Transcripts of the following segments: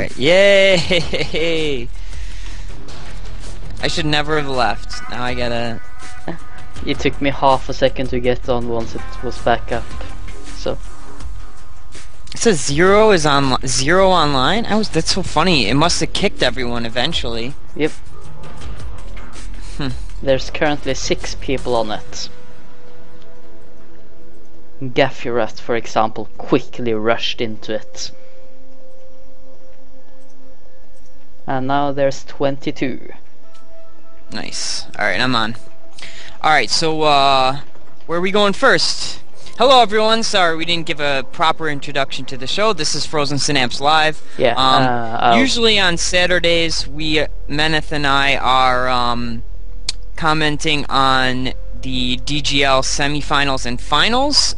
Alright, yay! I should never have left. Now I gotta... It took me half a second to get on once it was back up. So... It says zero online? That's so funny. It must have kicked everyone eventually. Yep. There's currently 6 people on it. Gaffurat, for example, quickly rushed into it. And now there's 22. Nice. Alright, I'm on. Alright, so, where are we going first? Hello everyone, sorry we didn't give a proper introduction to the show. This is Frozen Synapse Live. Yeah, usually on Saturdays, Meneth and I are, commenting on the DGL semifinals and finals.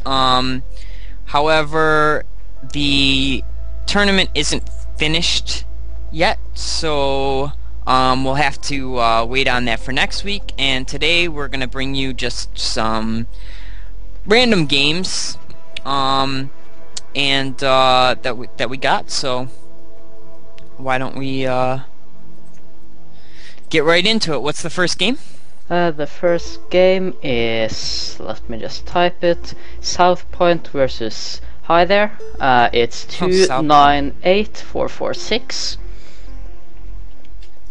However, the tournament isn't finished yet, so we'll have to wait on that for next week. And today we're gonna bring you just some random games that we got. So why don't we get right into it? What's the first game? The first game is, let me just type it, South Point versus Hi There. It's 298446.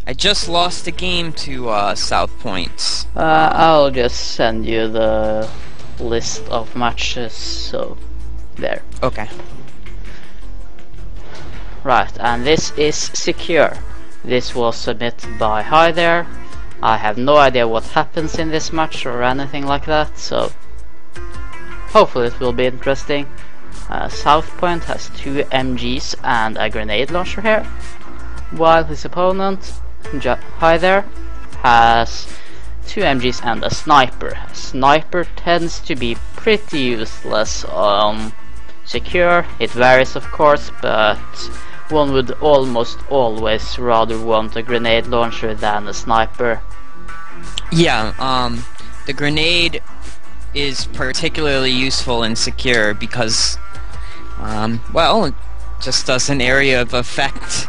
I just lost a game to South Point. I'll just send you the list of matches, so there. Okay. Right, and this is secure. This was submitted by Hi There. I have no idea what happens in this match or anything like that, so hopefully it will be interesting. South Point has 2 MGs and a grenade launcher here, while his opponent, Hi There, has 2 MGs and a sniper. A sniper tends to be pretty useless on secure. It varies of course, but one would almost always rather want a grenade launcher than a sniper. Yeah, the grenade is particularly useful in secure because, well, it just does an area of effect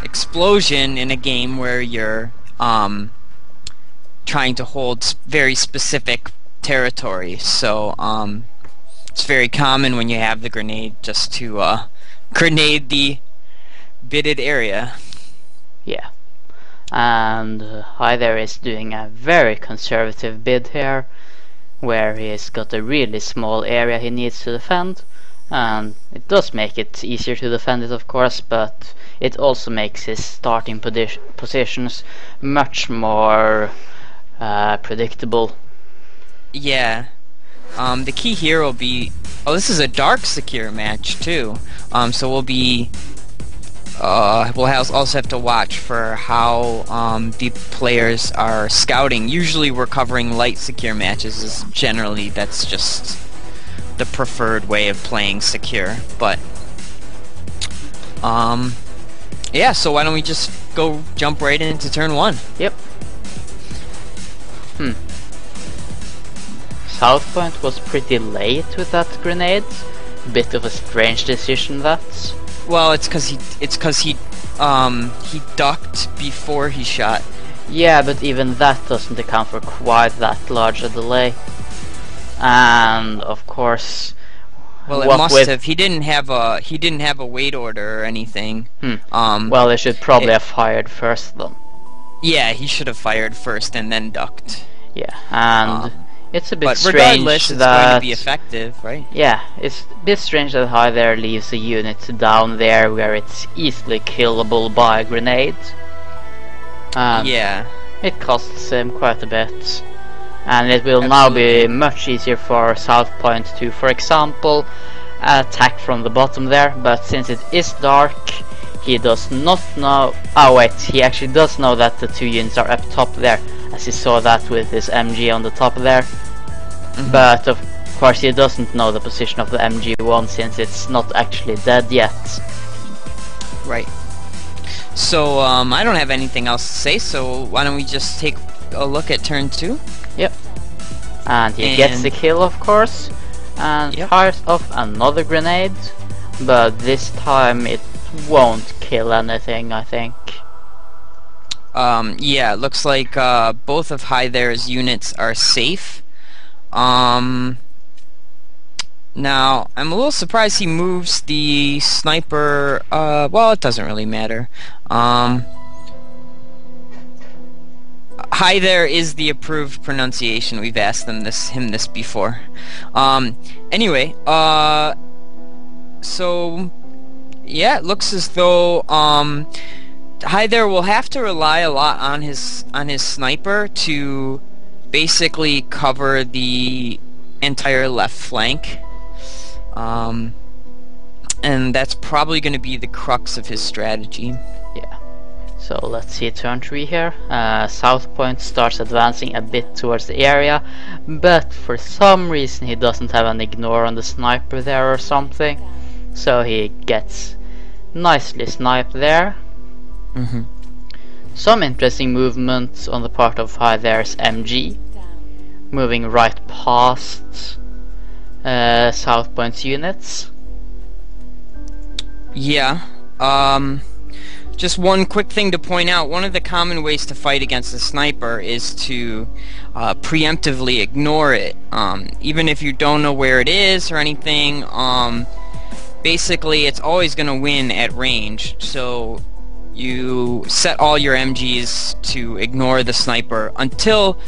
explosion in a game where you're trying to hold very specific territory. So it's very common when you have the grenade just to grenade the bidded area. Yeah. And Hi There is doing a very conservative bid here, where he's got a really small area he needs to defend, and it does make it easier to defend it of course, but it also makes his starting positions much more predictable. Yeah. The key here will be... Oh, this is a dark secure match too. So we'll be... we'll also have to watch for how the players are scouting. Usually we're covering light secure matches. Generally that's just the preferred way of playing secure. But yeah, so why don't we just jump right into turn 1? Yep. South Point was pretty late with that grenade. Bit of a strange decision, that. Well, it's cause he ducked before he shot. Yeah, but even that doesn't account for quite that large a delay. And of course, well, it must have. He didn't have a wait order or anything. Well, they should probably have fired first, then. Yeah, he should have fired first and then ducked. Yeah, and it's a bit strange regardless, that... it's going to be effective, right? Yeah, it's a bit strange that Hi There leaves a unit down there where it's easily killable by a grenade. Yeah. It costs him quite a bit. And it will now be much easier for South Point to, for example, attack from the bottom there, but since it is dark, he does not know... Oh wait, he actually does know that the 2 units are up top there, as he saw that with his MG on the top there. But of course he doesn't know the position of the MG1 since it's not actually dead yet. Right. So I don't have anything else to say, so why don't we just take a look at turn 2? Yep. And he gets the kill of course, and fires off another grenade, but this time it won't kill anything, I think. Yeah, it looks like both of Hi There's units are safe. Now, I'm a little surprised he moves the sniper, well, it doesn't really matter. Hi there is the approved pronunciation. We've asked him this before. Anyway, so yeah, it looks as though Hi there will have to rely a lot on his sniper to basically cover the entire left flank. And that's probably going to be the crux of his strategy. Yeah. So let's see turn 3 here. South Point starts advancing a bit towards the area, but for some reason he doesn't have an ignore on the sniper there or something. So he gets nicely sniped there. Some interesting movements on the part of Hi There's MG, moving right past South Point's units. Yeah. Just one quick thing to point out, one of the common ways to fight against a sniper is to preemptively ignore it. Even if you don't know where it is or anything, basically it's always going to win at range. So you set all your MGs to ignore the sniper until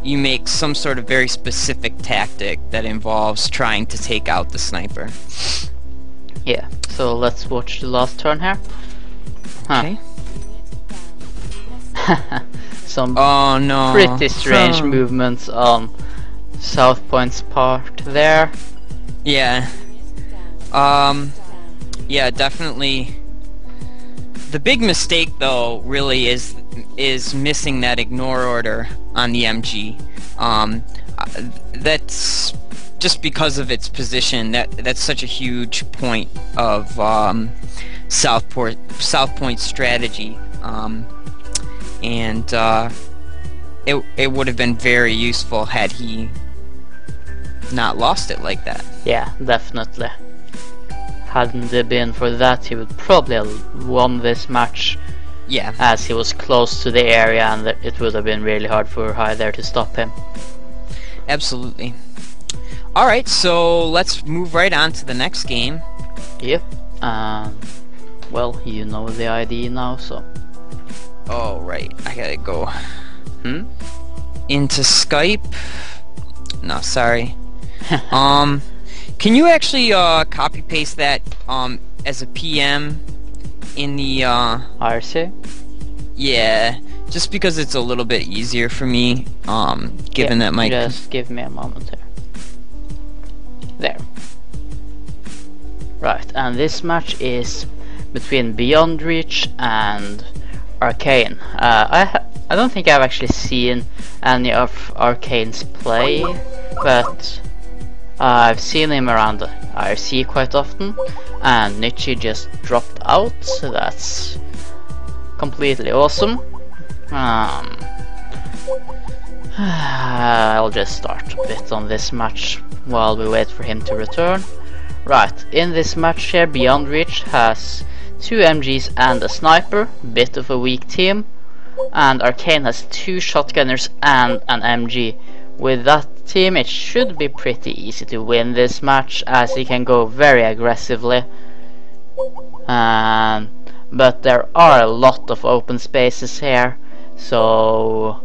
you make some sort of very specific tactic that involves trying to take out the sniper. Yeah, so let's watch the last turn here. Okay. Some Oh no. pretty strange movements on South Point's part there. Yeah. Yeah, definitely. The big mistake though really is missing that ignore order on the MG. That's just because of its position. That's such a huge point of South Point's strategy. And it would have been very useful had he not lost it like that. Yeah, definitely. Hadn't it been for that, he would probably have won this match. Yeah. As he was close to the area and it would have been really hard for Hi there to stop him. Absolutely. Alright, so let's move right on to the next game. Yep. Well, you know the ID now, so... Oh, right. I gotta go. Into Skype. No, sorry. Can you actually copy paste that as a PM in the IRC? Yeah, just because it's a little bit easier for me, given that my just give me a moment here. There. Right, and this match is between Beyond Reach and Arcane. I don't think I've actually seen any of Arcane's play, but I've seen him around the IRC quite often, and Nietzsche just dropped out, so that's completely awesome. I'll just start a bit on this match while we wait for him to return. Right, in this match here, Beyond Reach has 2 MGs and a sniper, bit of a weak team, and Arcane has 2 shotgunners and an MG. With that team, it should be pretty easy to win this match, as he can go very aggressively. But there are a lot of open spaces here, so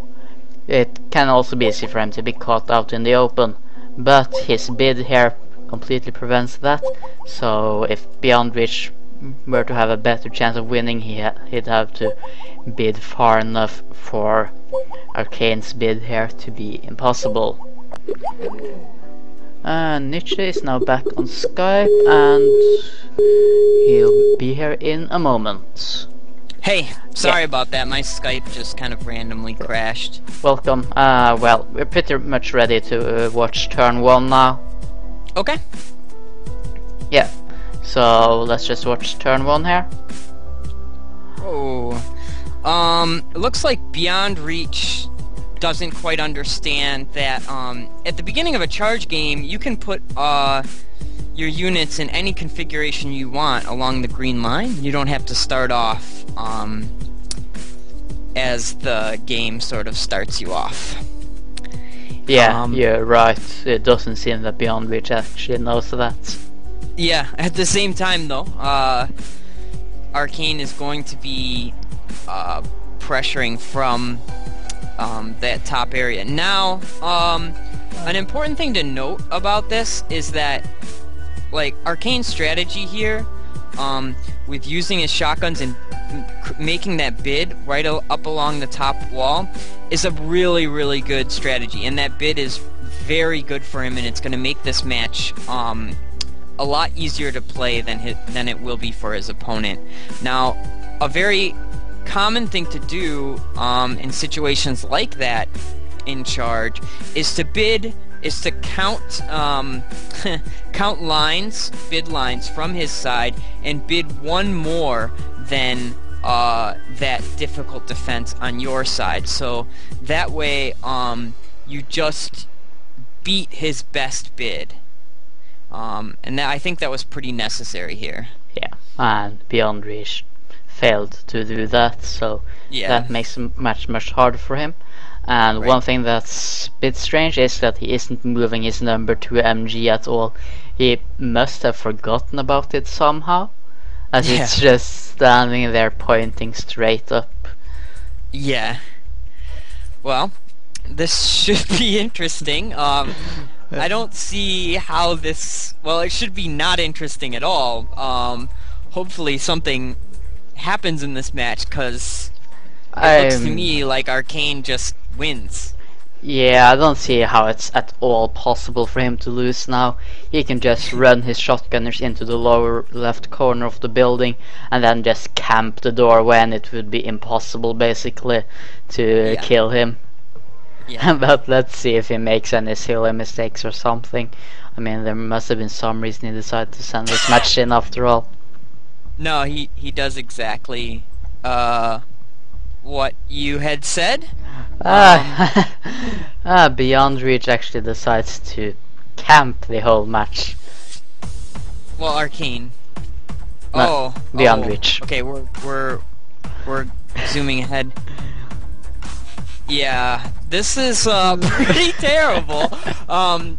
it can also be easy for him to be caught out in the open. But his bid here completely prevents that, so if Beyond Reach were to have a better chance of winning, he'd have to bid far enough for Arcane's bid here to be impossible. Nietzsche is now back on Skype, and he'll be here in a moment. Hey, sorry about that. My Skype just kind of randomly crashed. Welcome. Well, we're pretty much ready to watch turn 1 now. Okay. Yeah. So let's just watch turn 1 here. Oh. It looks like Beyond Reach doesn't quite understand that at the beginning of a charge game you can put your units in any configuration you want along the green line. You don't have to start off as the game sort of starts you off. Yeah, you're right. It doesn't seem that Beyond Reach actually knows that. Yeah, at the same time though, Arcane is going to be pressuring from that top area. Now, an important thing to note about this is that, like, Arcane's strategy here, with using his shotguns and making that bid right up along the top wall, is a really, really good strategy. And that bid is very good for him, and it's going to make this match a lot easier to play than it will be for his opponent. Now, a very common thing to do in situations like that in charge is to count count lines, bid lines from his side, and bid one more than that difficult defense on your side. So that way you just beat his best bid. And I think that was pretty necessary here. Yeah, and Beyond Reach failed to do that, so that makes it much harder for him. And one thing that's a bit strange is that he isn't moving his number 2 MG at all. He must have forgotten about it somehow, as it's just standing there pointing straight up. Yeah. Well, this should be interesting. I don't see how this... Well, it should be not interesting at all. Hopefully something happens in this match, because it looks to me like Arcane just wins. Yeah, I don't see how it's at all possible for him to lose now. He can just run his shotgunners into the lower left corner of the building and then just camp the door when it would be impossible, basically, to kill him. But let's see if he makes any silly mistakes or something. I mean, there must have been some reason he decided to send this match in after all. No, he does exactly what you had said. Beyond Reach actually decides to camp the whole match. Well, Arcane. Beyond Reach. Okay, we're zooming ahead. Yeah, this is pretty terrible.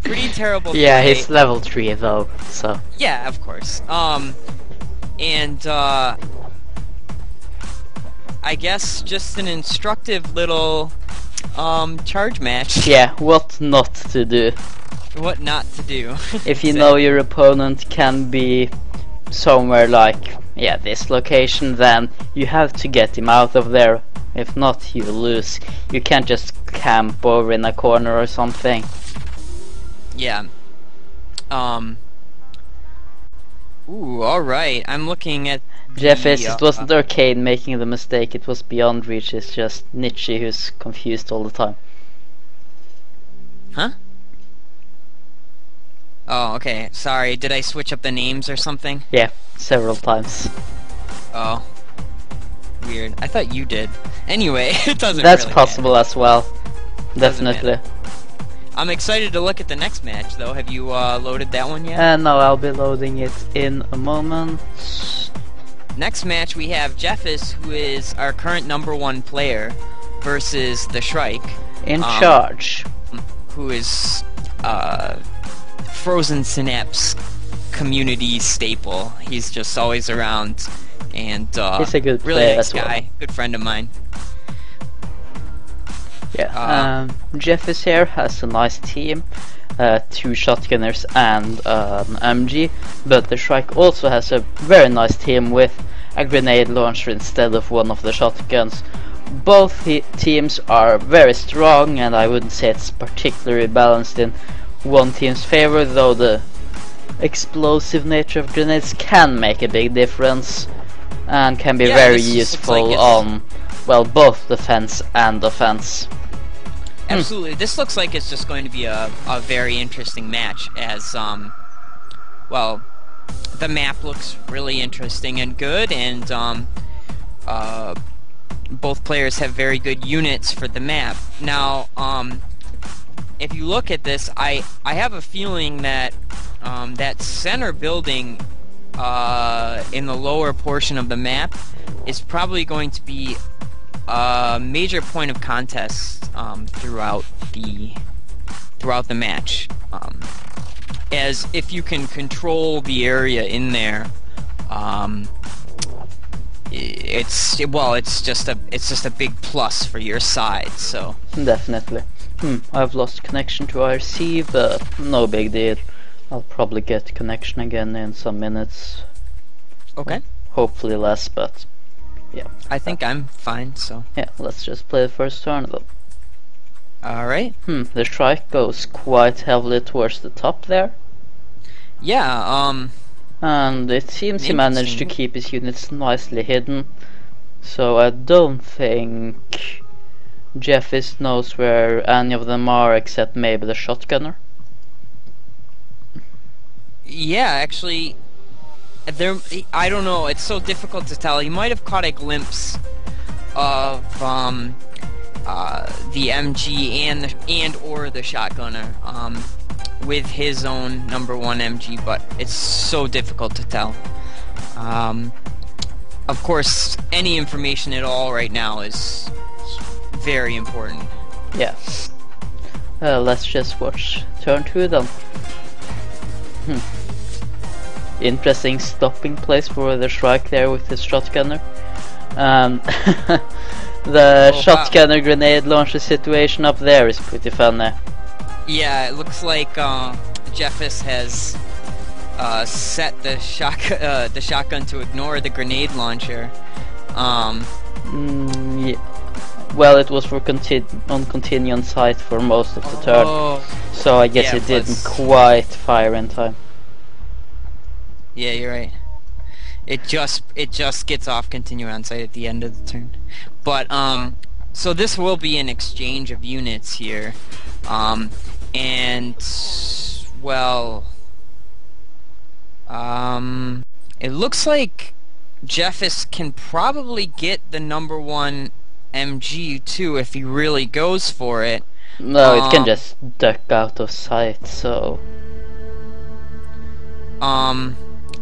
Pretty terrible. Yeah, he's level 3 though, so. Yeah, of course. And I guess just an instructive little charge match. Yeah, what not to do. What not to do. If you know your opponent can be somewhere like, this location, then you have to get him out of there. If not, you lose. You can't just camp over in a corner or something. Yeah. Ooh, alright. I'm looking at Jeff, it wasn't Arcane making the mistake, it was Beyond Reach. It's just Nietzsche who's confused all the time. Huh? Oh, okay. Sorry, did I switch up the names or something? Yeah, several times. Oh. Weird. I thought you did. Anyway, it doesn't That's really possible matter. As well. Definitely. I'm excited to look at the next match, though. Have you loaded that one yet? No, I'll be loading it in a moment. Next match we have Jeffis, who is our current #1 player, versus the Shrike. In charge. Who is Frozen Synapse community staple. He's just always around, and he's a good really player nice as well. guy, good friend of mine. Yeah, Jeffis here has a nice team, 2 shotgunners and MG, but the Shrike also has a very nice team with a grenade launcher instead of one of the shotguns. Both teams are very strong, and I wouldn't say it's particularly balanced in one team's favor, though the explosive nature of grenades can make a big difference and can be very useful on, well, both defense and offense. Absolutely. This looks like it's just going to be a very interesting match, as well, the map looks really interesting and good, and both players have very good units for the map. Now, if you look at this, I have a feeling that that center building in the lower portion of the map is probably going to be a major point of contest throughout the match. As if you can control the area in there, it's just a big plus for your side. So Definitely. I've lost connection to IRC, but no big deal. I'll probably get connection again in some minutes. okay, Hopefully less, but yeah. I think I'm fine. So Yeah, let's just play the first turn though. all right, The strike goes quite heavily towards the top there. yeah. And it seems he managed to Interesting. keep his units nicely hidden. So I don't think Jeffis knows where any of them are except maybe the shotgunner. Yeah, actually, I don't know. It's so difficult to tell. He might have caught a glimpse of the MG and or the shotgunner with his own #1 MG, but it's so difficult to tell. Of course, any information at all right now is very important. Yeah. Let's just watch turn 2 then. Interesting stopping place for the strike there with his shotgunner. The shotgunner grenade launcher situation up there is pretty funny. Yeah, it looks like Jeffis has set the shotgun to ignore the grenade launcher. Yeah. Well, it was for on continue on sight for most of the turn, so I guess Yeah, it it didn't was. quite fire in time. Yeah, you're right. It just gets off continue on sight at the end of the turn. But so this will be an exchange of units here, and well, it looks like Jeffis can probably get the #1 MG too if he really goes for it. No, it can just duck out of sight, so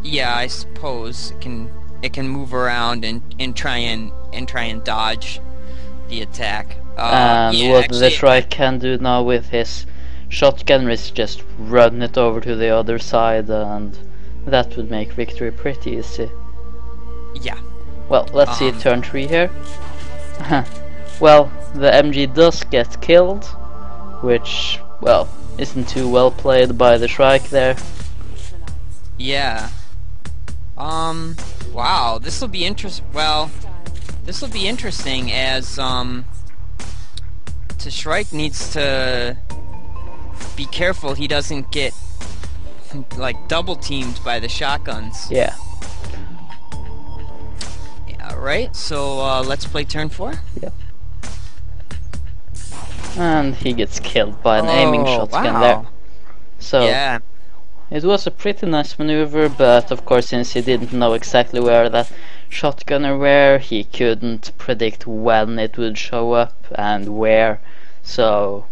yeah, I suppose it can move around and try and dodge the attack. and Yeah, what actually, the strike can do now with his shotgun is just run it over to the other side, and that would make victory pretty easy. yeah. Well, let's see turn 3 here. Well, the MG does get killed, which, well, isn't too well played by the strike there. Yeah. Wow, this will be this will be interesting as Shrike needs to be careful he doesn't get like double teamed by the shotguns. Yeah. Yeah, right? So let's play turn 4. Yep. And he gets killed by an aiming shotgun wow. there. So Yeah. it was a pretty nice maneuver, but of course since he didn't know exactly where that shotgunner were, he couldn't predict when it would show up and where. So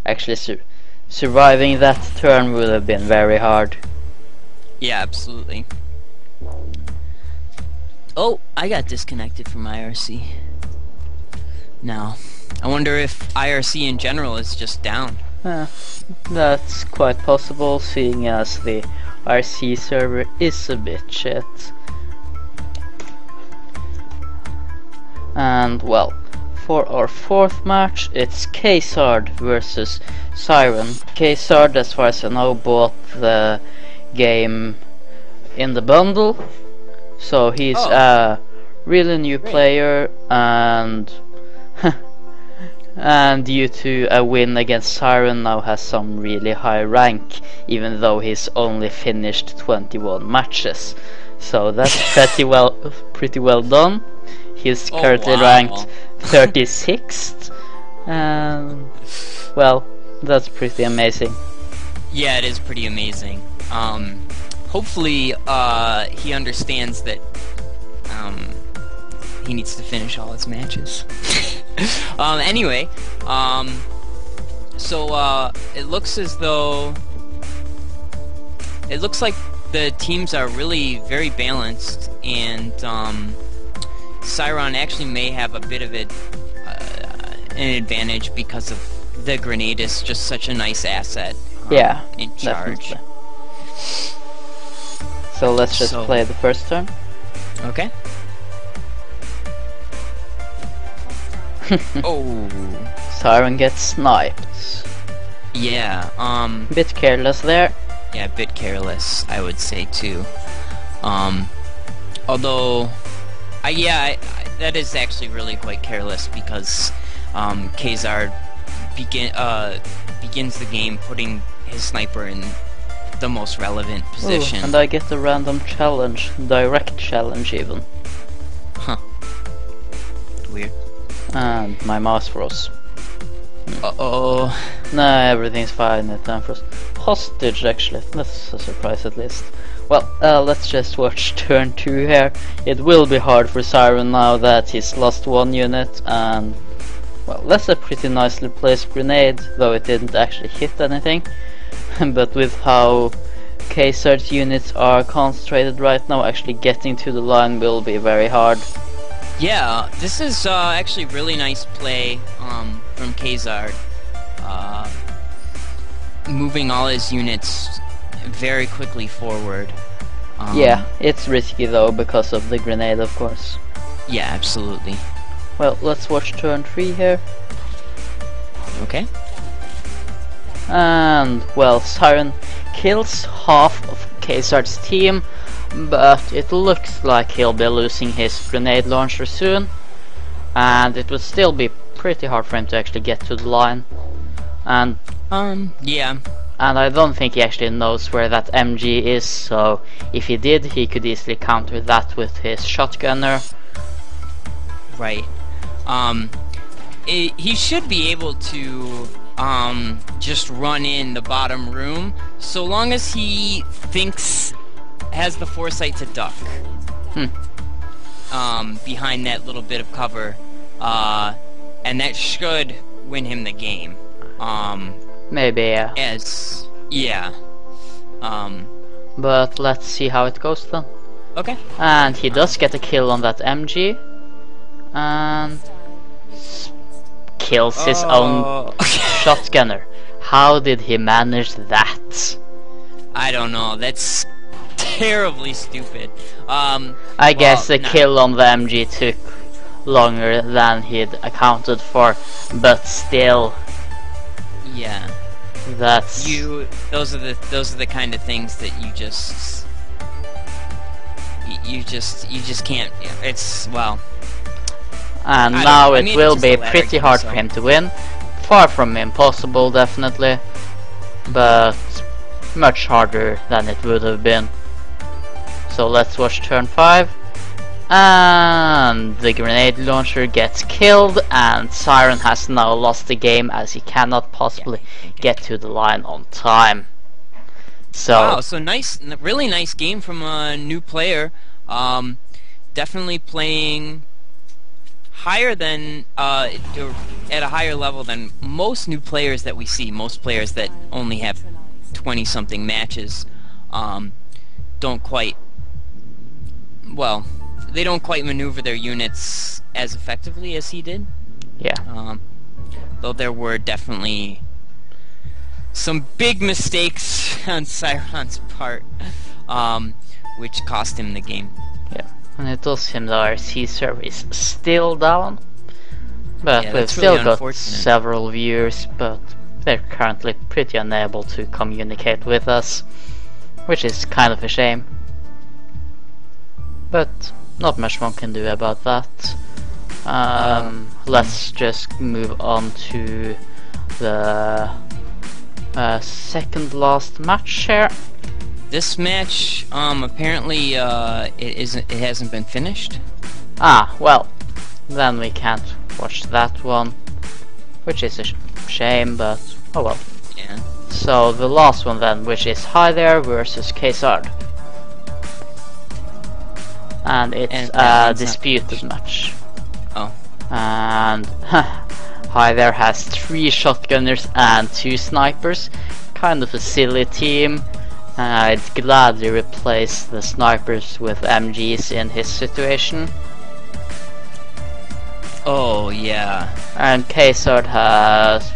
actually surviving that turn would have been very hard. Yeah, absolutely. Oh, I got disconnected from IRC. Now, I wonder if IRC in general is just down. That's quite possible, seeing as the RC server is a bit shit. And well, for our 4th match, it's K-Sard versus Siren. K-Sard, as far as I know, bought the game in the bundle, so he's a really new player, and and due to a win against Siren now has some really high rank, even though he's only finished 21 matches. So that's pretty well done. He's currently ranked 36th, and well, that's pretty amazing. Yeah, it is pretty amazing. Hopefully, he understands that he needs to finish all his matches. Anyway, So it looks as though it looks like the teams are really very balanced, and Siron actually may have a bit of an advantage because of the grenade is just such a nice asset. Yeah, in charge. definitely. So let's just play the first turn. Okay. Oh. Siren gets sniped. Yeah. Bit careless there. Yeah, a bit careless, I would say too. Although, that is actually really quite careless because Kazard begins the game putting his sniper in the most relevant position. Ooh, and I get a random challenge, direct challenge even. Huh. Weird. And my mouse froze. Uh-oh. Nah, everything's fine, it unfroze. Hostage, actually. That's a surprise at least. Well, let's just watch turn 2 here. It will be hard for Siren now that he's lost one unit, and well, that's a pretty nicely placed grenade, though it didn't actually hit anything. But with how Kazard's units are concentrated right now, actually getting to the line will be very hard. Yeah, this is actually really nice play from Kazard. Moving all his units very quickly forward. Yeah, it's risky though because of the grenade, of course. Yeah, absolutely. Well, let's watch turn 3 here. Okay. And, well, Siren kills half of Kazard's team, but it looks like he'll be losing his grenade launcher soon, and it would still be pretty hard for him to actually get to the line. And yeah. And I don't think he actually knows where that MG is, so if he did, he could easily counter that with his shotgunner. Right. He should be able to just run in the bottom room, so long as he has the foresight to duck. Behind that little bit of cover, and that should win him the game. Maybe, yeah. Yeah. But let's see how it goes then. Okay. And he does get a kill on that MG, and kills his own shotgunner. How did he manage that? I don't know. That's terribly stupid. I guess the kill on the MG took longer than he'd accounted for, but still. Yeah. That's those are the kind of things that you just can't. It's well. And now it will be pretty hard for him to win. Far from impossible, definitely, but much harder than it would have been. So let's watch turn 5. And the grenade launcher gets killed, and Siren has now lost the game as he cannot possibly get to the line on time. So wow, so nice, really nice game from a new player. Definitely playing higher than at a higher level than most new players that we see. Most players that only have 20-something matches don't quite. Well, they don't quite maneuver their units as effectively as he did. yeah. Though there were definitely some big mistakes on Siron's part, which cost him the game. Yeah, and it does seem that our C server is still down, but Yeah, we've really still got unfortunate. several viewers, but they're currently pretty unable to communicate with us, which is kind of a shame. But not much one can do about that. Let's just move on to the second last match here. This match, apparently, it hasn't been finished. Ah, well, then we can't watch that one, which is a shame, but oh well. Yeah. So the last one then, which is Hi There versus Kazard. And it's a disputed match. Oh. And Hi there has 3 shotgunners and 2 snipers. Kind of a silly team. I'd gladly replace the snipers with MGs in his situation. Oh yeah. And Kazard has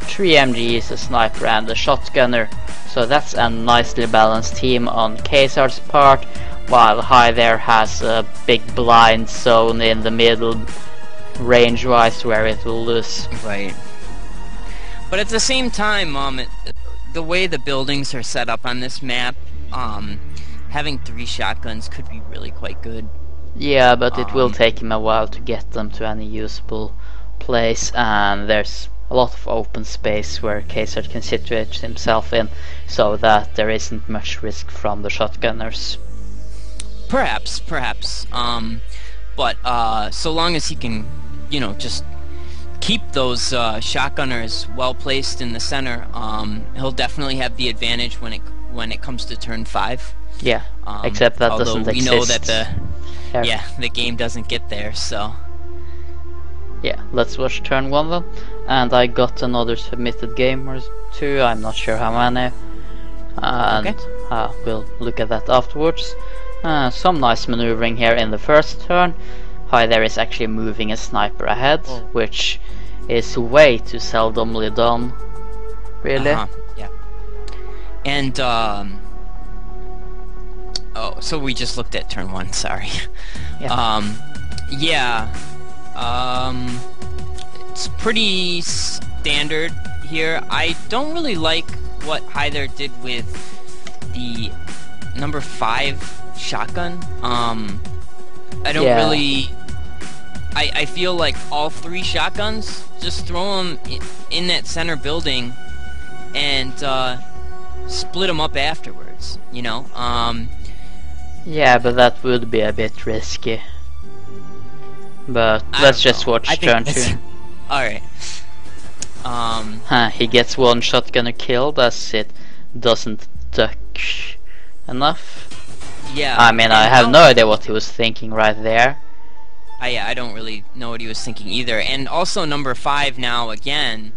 3 MGs, a sniper and a shotgunner. So that's a nicely balanced team on Kazard's part, while Hi there has a big blind zone in the middle, range-wise, where it will lose. Right. But at the same time, the way the buildings are set up on this map, having 3 shotguns could be really quite good. Yeah, but it will take him a while to get them to any usable place, and there's a lot of open space where Kazard can situate himself in, so that there isn't much risk from the shotgunners. Perhaps. But so long as he can, you know, just keep those shotgunners well placed in the center, he'll definitely have the advantage when it comes to turn 5. Yeah, except that doesn't exist. We know that the game doesn't get there, so. Yeah, let's watch turn 1 then. And I got another submitted game or 2, I'm not sure how many. And okay. We'll look at that afterwards. Some nice maneuvering here in the first turn. Hi there is actually moving a sniper ahead, which is way too seldomly done. Really? Yeah. And oh, so we just looked at turn 1, sorry. Yeah. It's pretty standard here. I don't really like what Hi there did with the number 5 shotgun. I don't really. I feel like all 3 shotguns, just throw them in that center building and split them up afterwards. You know. Yeah, but that would be a bit risky. But let's just watch turn 2. Alright. He gets 1 shotgunner killed as it doesn't duck enough. Yeah. I mean, I have no idea what he was thinking right there. I don't really know what he was thinking either. And also number 5 now again.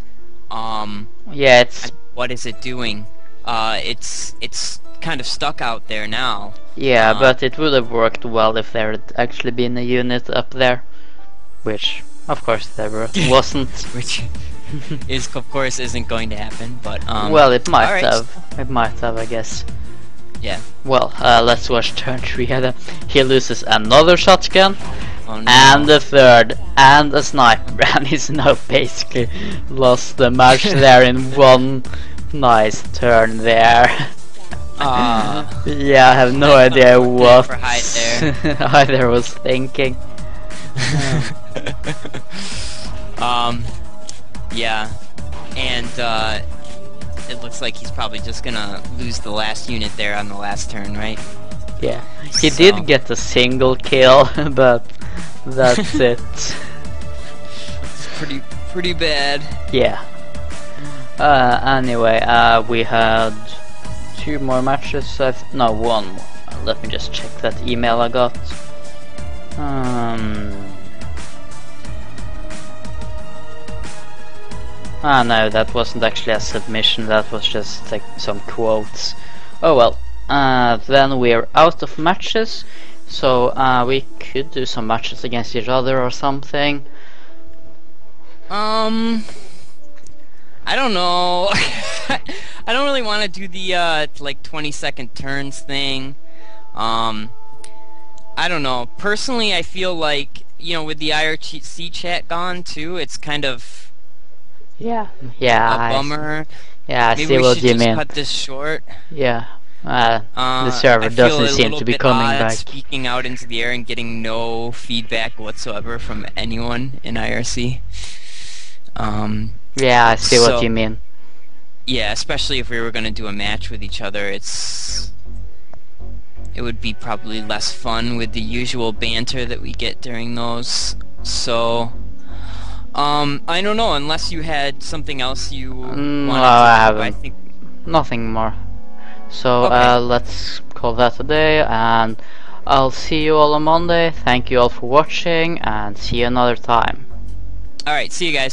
Yeah, it's. What is it doing? It's kind of stuck out there now. Yeah, but it would have worked well if there had actually been a unit up there, which, of course, there wasn't. Which is, of course, isn't going to happen. But well, it might have. It might have, I guess. Yeah. Well, let's watch turn 3. He loses another shotgun, no. and a third, and a sniper, and he's now basically lost the match there in one nice turn there. Yeah, I have no idea what Hi there was thinking. Yeah, and it looks like he's probably just gonna lose the last unit there on the last turn, right? Yeah, he did get a single kill, but that's it. It's pretty bad. Yeah. Anyway, we had 2 more matches. No, 1 more. Let me just check that email I got. No, that wasn't actually a submission, that was just like some quotes. Oh well, then we're out of matches, so we could do some matches against each other or something. I don't know. I don't really want to do the like 20-second turns thing. I don't know. Personally, I feel like, you know, with the IRC chat gone too, it's kind of a bummer. I Maybe see we what should you just mean. cut this short. Yeah. The server doesn't seem to be coming back. Speaking out into the air and getting no feedback whatsoever from anyone in IRC. Yeah, I see what you mean. Yeah, especially if we were going to do a match with each other, it would be probably less fun with the usual banter that we get during those. So, I don't know, unless you had something else you wanted to do. I think nothing more. So, let's call that a day, and I'll see you all on Monday. Thank you all for watching, and see you another time. Alright, see you guys.